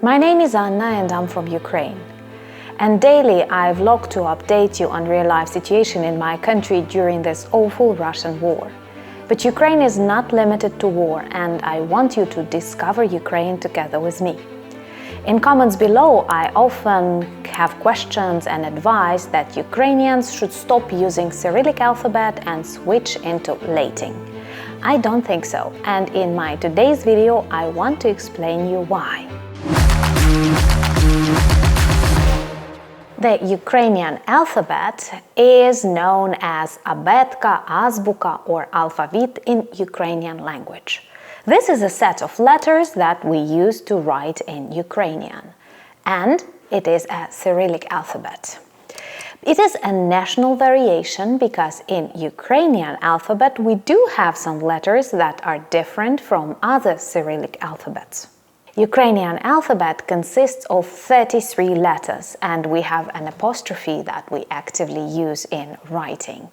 My name is Anna and I'm from Ukraine. And daily I vlog to update you on real-life situation in my country during this awful Russian war. But Ukraine is not limited to war, and I want you to discover Ukraine together with me. In comments below, I often have questions and advice that Ukrainians should stop using Cyrillic alphabet and switch into Latin. I don't think so, and in my today's video I want to explain you why. The Ukrainian alphabet is known as abetka, azbuka or alphabet in Ukrainian language. This is a set of letters that we use to write in Ukrainian, and it is a Cyrillic alphabet. It is a national variation because in Ukrainian alphabet we do have some letters that are different from other Cyrillic alphabets. Ukrainian alphabet consists of 33 letters, and we have an apostrophe that we actively use in writing.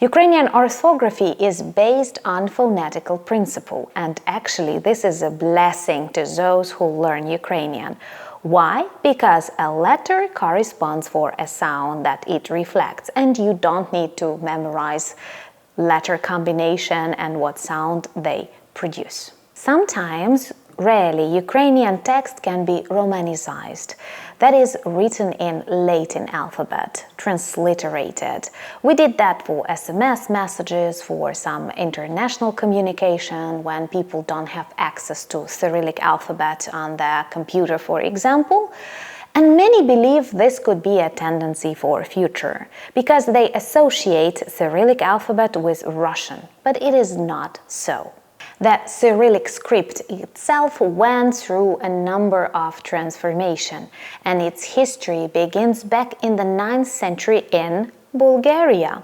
Ukrainian orthography is based on phonetical principle, and actually this is a blessing to those who learn Ukrainian. Why? Because a letter corresponds for a sound that it reflects, and you don't need to memorize letter combination and what sound they produce. Sometimes, rarely, Ukrainian text can be romanicized, that is, written in Latin alphabet, transliterated. We did that for SMS messages, for some international communication, when people don't have access to Cyrillic alphabet on their computer, for example. And many believe this could be a tendency for future, because they associate Cyrillic alphabet with Russian, but it is not so. The Cyrillic script itself went through a number of transformations, and its history begins back in the 9th century in Bulgaria.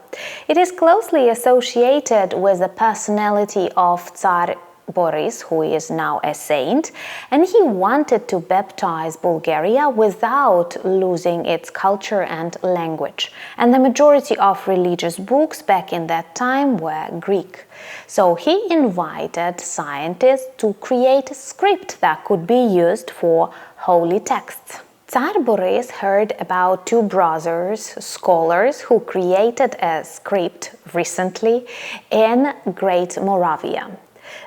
It is closely associated with the personality of Tsar Boris, who is now a saint, and he wanted to baptize Bulgaria without losing its culture and language. And the majority of religious books back in that time were Greek. So he invited scientists to create a script that could be used for holy texts. Tsar Boris heard about two brothers, scholars, who created a script recently in Great Moravia.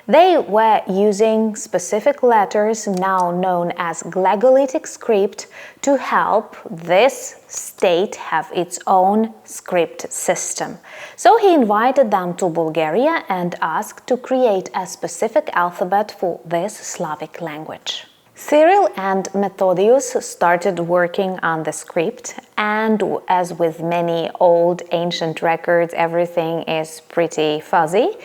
They were using specific letters now known as glagolitic script to help this state have its own script system. So he invited them to Bulgaria and asked to create a specific alphabet for this Slavic language. Cyril and Methodius started working on the script, and as with many old ancient records, everything is pretty fuzzy.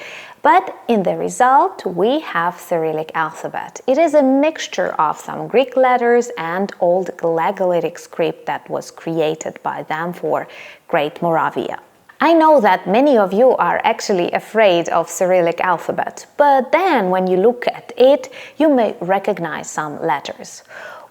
But in the result, we have Cyrillic alphabet. It is a mixture of some Greek letters and old glagolitic script that was created by them for Great Moravia. I know that many of you are actually afraid of Cyrillic alphabet, but then when you look at it, you may recognize some letters.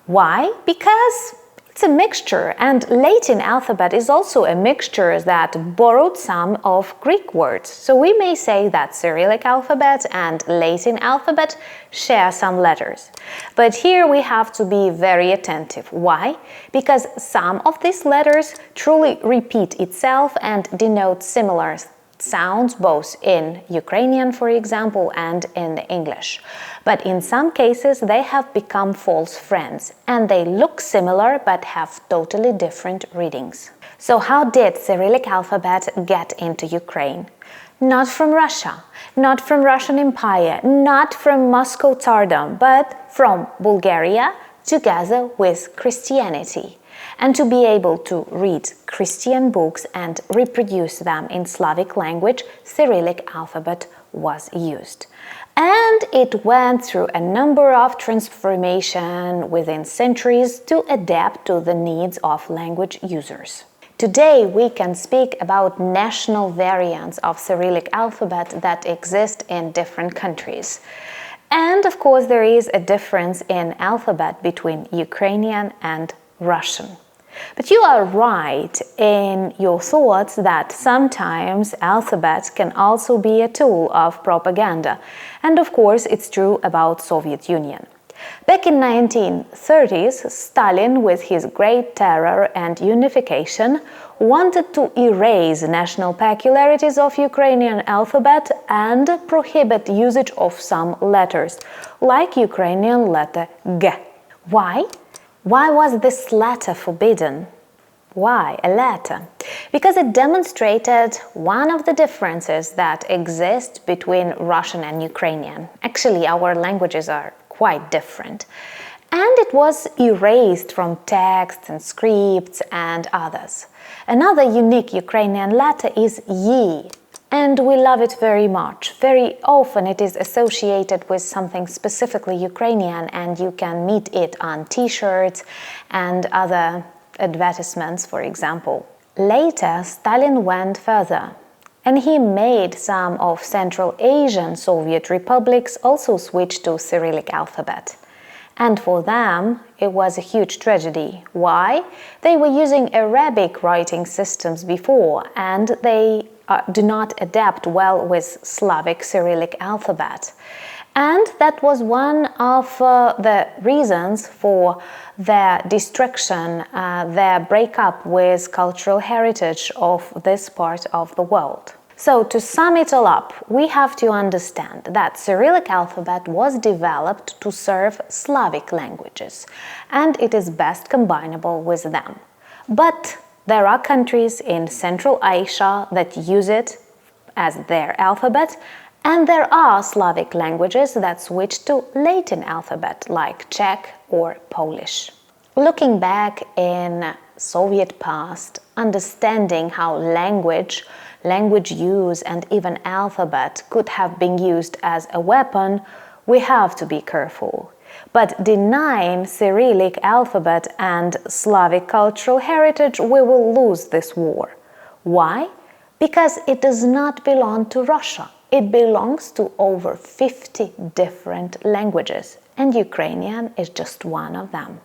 Why? Because it's a mixture, and Latin alphabet is also a mixture that borrowed some of Greek words. So we may say that Cyrillic alphabet and Latin alphabet share some letters. But here we have to be very attentive. Why? Because some of these letters truly repeat itself and denote similar sounds both in Ukrainian, for example, and in English. But in some cases they have become false friends, and they look similar but have totally different readings. So how did Cyrillic alphabet get into Ukraine? Not from Russia, not from Russian Empire, not from Moscow Tsardom, but from Bulgaria together with Christianity. And to be able to read Christian books and reproduce them in Slavic language, Cyrillic alphabet was used. And it went through a number of transformations within centuries to adapt to the needs of language users. Today we can speak about national variants of Cyrillic alphabet that exist in different countries. And of course there is a difference in alphabet between Ukrainian and Russian. But you are right in your thoughts that sometimes alphabet can also be a tool of propaganda. And of course it's true about Soviet Union. Back in 1930s, Stalin, with his Great Terror and unification, wanted to erase national peculiarities of Ukrainian alphabet and prohibit usage of some letters, like Ukrainian letter G. Why? Why was this letter forbidden? Why a letter? Because it demonstrated one of the differences that exist between Russian and Ukrainian. Actually, our languages are quite different. And it was erased from texts and scripts and others. Another unique Ukrainian letter is Y, and we love it very much. Very often it is associated with something specifically Ukrainian, and you can meet it on t-shirts and other advertisements, for example. Later, Stalin went further, and he made some of Central Asian Soviet republics also switch to Cyrillic alphabet. And for them, it was a huge tragedy. Why? They were using Arabic writing systems before, and they do not adapt well with Slavic Cyrillic alphabet. And that was one of the reasons for their destruction, their breakup with cultural heritage of this part of the world. So, to sum it all up, we have to understand that Cyrillic alphabet was developed to serve Slavic languages, and it is best combinable with them. But there are countries in Central Asia that use it as their alphabet, and there are Slavic languages that switch to Latin alphabet, like Czech or Polish. Looking back in Soviet past, understanding how language use and even alphabet could have been used as a weapon, we have to be careful. But denying Cyrillic alphabet and Slavic cultural heritage, we will lose this war. Why? Because it does not belong to Russia. It belongs to over 50 different languages, and Ukrainian is just one of them.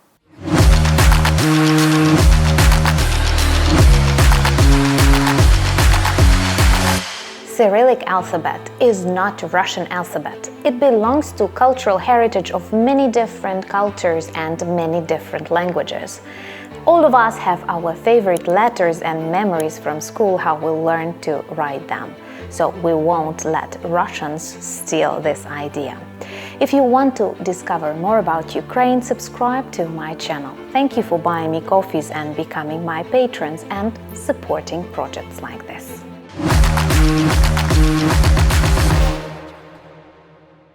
Cyrillic alphabet is not Russian alphabet. It belongs to cultural heritage of many different cultures and many different languages. All of us have our favorite letters and memories from school how we learned to write them. So we won't let Russians steal this idea. If you want to discover more about Ukraine, subscribe to my channel. Thank you for buying me coffees and becoming my patrons and supporting projects like this.